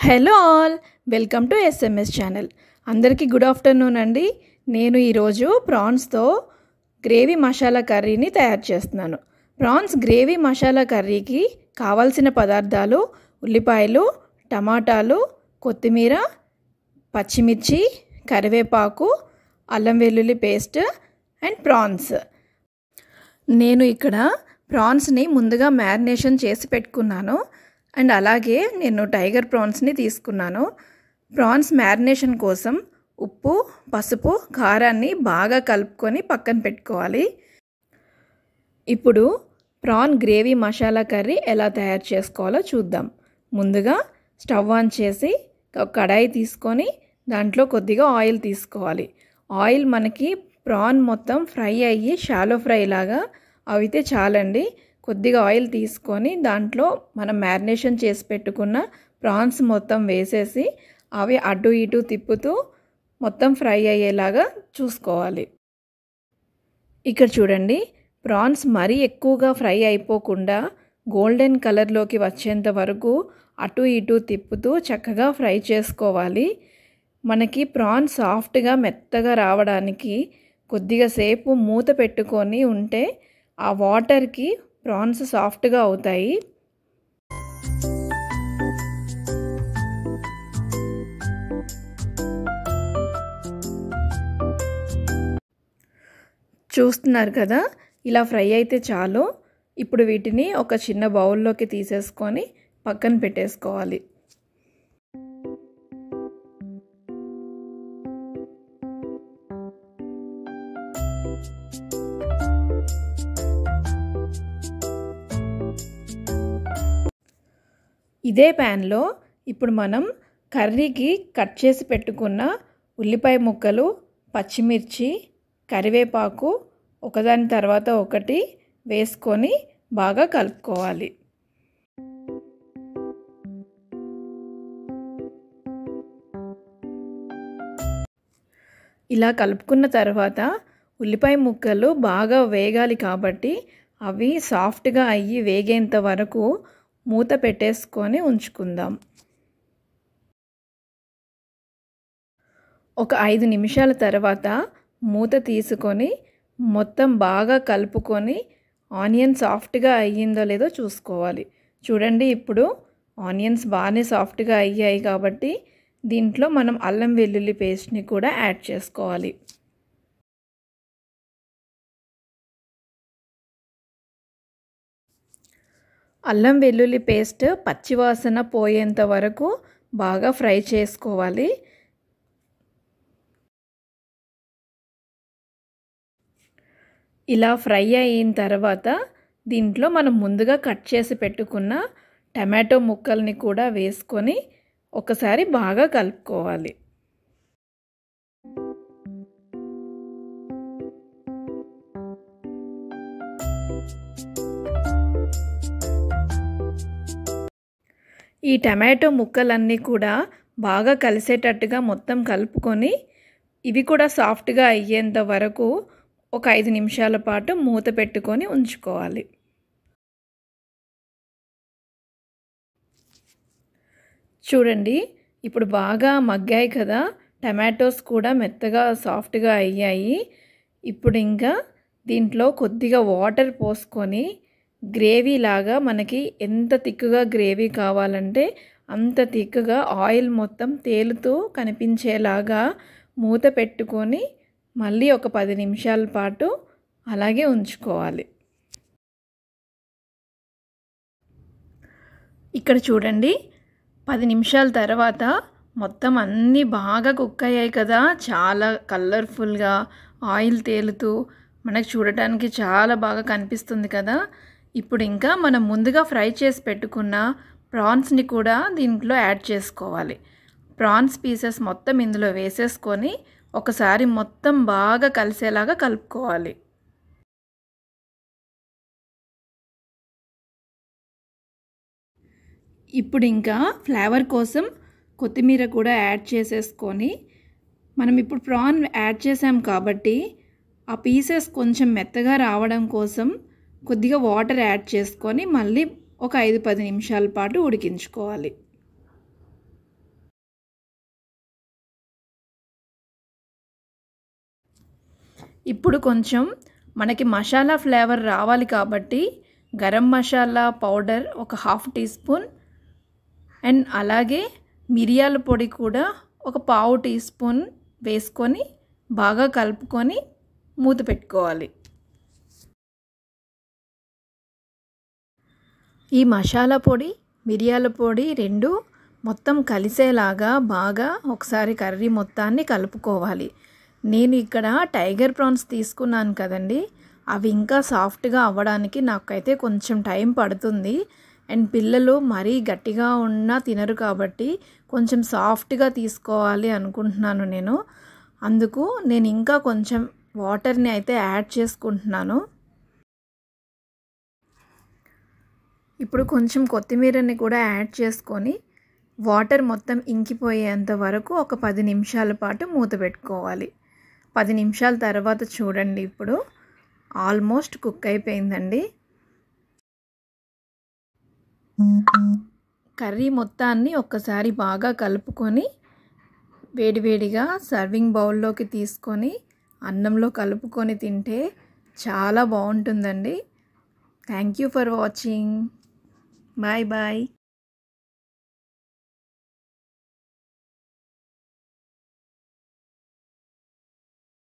Hello all, welcome to SMS channel. అందరికీ good afternoon అండి. నేను ఈరోజు ప్రాన్స్తో గ్రేవీ మసాలా కర్రీని తయారు చేస్తున్నాను. ప్రాన్స్ గ్రేవీ మసాలా కర్రీకి కావాల్సిన పదార్థాలు ఉల్లిపాయలు, టమాటాలు, కొత్తిమీర, పచ్చిమిర్చి, కరివేపాకు, అల్లం వెల్లుల్లి పేస్ట్ అండ్ ప్రాన్స్. నేను ఇక్కడ ప్రాన్స్ని ముందుగా మ్యారినేషన్ చేసి పెట్టుకున్నాను. అండ్ అలాగే నేను టైగర్ ప్రాన్స్ని తీసుకున్నాను. ప్రాన్స్ మ్యారినేషన్ కోసం ఉప్పు, పసుపు, కారాన్ని బాగా కలుపుకొని పక్కన పెట్టుకోవాలి. ఇప్పుడు ప్రాన్ గ్రేవీ మసాలా కర్రీ ఎలా తయారు చేసుకోవాలో చూద్దాం. ముందుగా స్టవ్ ఆన్ చేసి కడాయి తీసుకొని దాంట్లో కొద్దిగా ఆయిల్ తీసుకోవాలి. ఆయిల్ మనకి ప్రాన్ మొత్తం ఫ్రై అయ్యి షాలో ఫ్రై లాగా అయితే చాలండి. కొద్దిగా ఆయిల్ తీసుకొని దాంట్లో మనం మ్యారినేషన్ చేసి పెట్టుకున్న ప్రాన్స్ మొత్తం వేసేసి అవి అటు ఇటు తిప్పుతూ మొత్తం ఫ్రై అయ్యేలాగా చూసుకోవాలి. ఇక్కడ చూడండి, ప్రాన్స్ మరీ ఎక్కువగా ఫ్రై అయిపోకుండా గోల్డెన్ కలర్లోకి వచ్చేంత వరకు అటు ఇటు తిప్పుతూ చక్కగా ఫ్రై చేసుకోవాలి. మనకి ప్రాన్స్ సాఫ్ట్గా మెత్తగా రావడానికి కొద్దిగా సేపు మూత పెట్టుకొని ఉంటే ఆ వాటర్కి ప్రాన్స్ సాఫ్ట్గా అవుతాయి. చూస్తున్నారు కదా, ఇలా ఫ్రై అయితే చాలు. ఇప్పుడు వీటిని ఒక చిన్న బౌల్లోకి తీసేసుకొని పక్కన పెట్టేసుకోవాలి. ఇదే ప్యాన్లో ఇప్పుడు మనం కర్రీకి కట్ చేసి పెట్టుకున్న ఉల్లిపాయ ముక్కలు, పచ్చిమిర్చి, కరివేపాకు ఒకదాని తర్వాత ఒకటి వేసుకొని బాగా కలుపుకోవాలి. ఇలా కలుపుకున్న తర్వాత ఉల్లిపాయ ముక్కలు బాగా వేగాలి కాబట్టి అవి సాఫ్ట్గా అయ్యి వేగేంత వరకు మూత పెట్టేసుకొని ఉంచుకుందాం. ఒక 5 నిమిషాల తర్వాత మూత తీసుకొని మొత్తం బాగా కలుపుకొని ఆనియన్ సాఫ్ట్గా అయ్యిందో లేదో చూసుకోవాలి. చూడండి, ఇప్పుడు ఆనియన్స్ బాగానే సాఫ్ట్గా అయ్యాయి కాబట్టి దీంట్లో మనం అల్లం వెల్లుల్లి పేస్ట్ని కూడా యాడ్ చేసుకోవాలి. అల్లం వెల్లుల్లి పేస్ట్ పచ్చివాసన పోయేంత వరకు బాగా ఫ్రై చేసుకోవాలి. ఇలా ఫ్రై అయిన తర్వాత దీంట్లో మనం ముందుగా కట్ చేసి పెట్టుకున్న టమాటో ముక్కల్ని కూడా వేసుకొని ఒకసారి బాగా కలుపుకోవాలి. ఈ టమాటో ముక్కలన్నీ కూడా బాగా కలిసేటట్టుగా మొత్తం కలుపుకొని ఇవి కూడా సాఫ్ట్గా అయ్యేంత వరకు ఒక 5 నిమిషాల పాటు మూత పెట్టుకొని ఉంచుకోవాలి. చూడండి, ఇప్పుడు బాగా మగ్గాయి కదా, టమాటోస్ కూడా మెత్తగా సాఫ్ట్గా అయ్యాయి. ఇప్పుడు ఇంకా దీంట్లో కొద్దిగా వాటర్ పోసుకొని గ్రేవీ లాగా మనకి ఎంత తిక్కుగా గ్రేవీ కావాలంటే అంత తిక్కుగా ఆయిల్ మొత్తం తేలుతూ కనిపించేలాగా మూత పెట్టుకొని మళ్ళీ ఒక 10 నిమిషాల పాటు అలాగే ఉంచుకోవాలి. ఇక్కడ చూడండి, 10 నిమిషాల తర్వాత మొత్తం అన్నీ బాగా కుక్ అయ్యాయి కదా, చాలా కలర్ఫుల్గా ఆయిల్ తేలుతూ మనకు చూడటానికి చాలా బాగా కనిపిస్తుంది కదా. ఇప్పుడు ఇంకా మనం ముందుగా ఫ్రై చేసి పెట్టుకున్న ప్రాన్స్ని కూడా దీంట్లో యాడ్ చేసుకోవాలి. ప్రాన్స్ పీసెస్ మొత్తం ఇందులో వేసేసుకొని ఒకసారి మొత్తం బాగా కలిసేలాగా కలుపుకోవాలి. ఇప్పుడు ఇంకా ఫ్లేవర్ కోసం కొత్తిమీర కూడా యాడ్ చేసేసుకొని మనం ఇప్పుడు ప్రాన్ యాడ్ చేసాం కాబట్టి ఆ పీసెస్ కొంచెం మెత్తగా రావడం కోసం కొద్దిగా వాటర్ యాడ్ చేసుకొని మళ్ళీ ఒక 5-10 నిమిషాల పాటు ఉడికించుకోవాలి. ఇప్పుడు కొంచెం మనకి మసాలా ఫ్లేవర్ రావాలి కాబట్టి గరం మసాలా పౌడర్ ఒక 1/2 టీ స్పూన్ అండ్ అలాగే మిరియాల పొడి కూడా ఒక 1/4 టీ స్పూన్ వేసుకొని బాగా కలుపుకొని మూత పెట్టుకోవాలి. ఈ మసాలా పొడి మిరియాల పొడి రెండు మొత్తం కలిసేలాగా బాగా ఒకసారి కర్రీ మొత్తాన్ని కలుపుకోవాలి. నేను ఇక్కడ టైగర్ ప్రాన్స్ తీసుకున్నాను కదండి, అవి ఇంకా సాఫ్ట్గా అవ్వడానికి నాకైతే కొంచెం టైం పడుతుంది. అండ్ పిల్లలు మరీ గట్టిగా ఉన్నా తినరు కాబట్టి కొంచెం సాఫ్ట్గా తీసుకోవాలి అనుకుంటున్నాను నేను. అందుకు నేను ఇంకా కొంచెం వాటర్ని అయితే యాడ్ చేసుకుంటున్నాను. ఇప్పుడు కొంచెం కొత్తిమీరని కూడా యాడ్ చేసుకొని వాటర్ మొత్తం ఇంకిపోయేంత వరకు ఒక 10 నిమిషాల పాటు మూత పెట్టుకోవాలి. 10 నిమిషాల తర్వాత చూడండి, ఇప్పుడు ఆల్మోస్ట్ కుక్ అయిపోయిందండి. కర్రీ మొత్తాన్ని ఒక్కసారి బాగా కలుపుకొని వేడివేడిగా సర్వింగ్ బౌల్లోకి తీసుకొని అన్నంలో కలుపుకొని తింటే చాలా బాగుంటుందండి. Thank you for watching. Bye bye.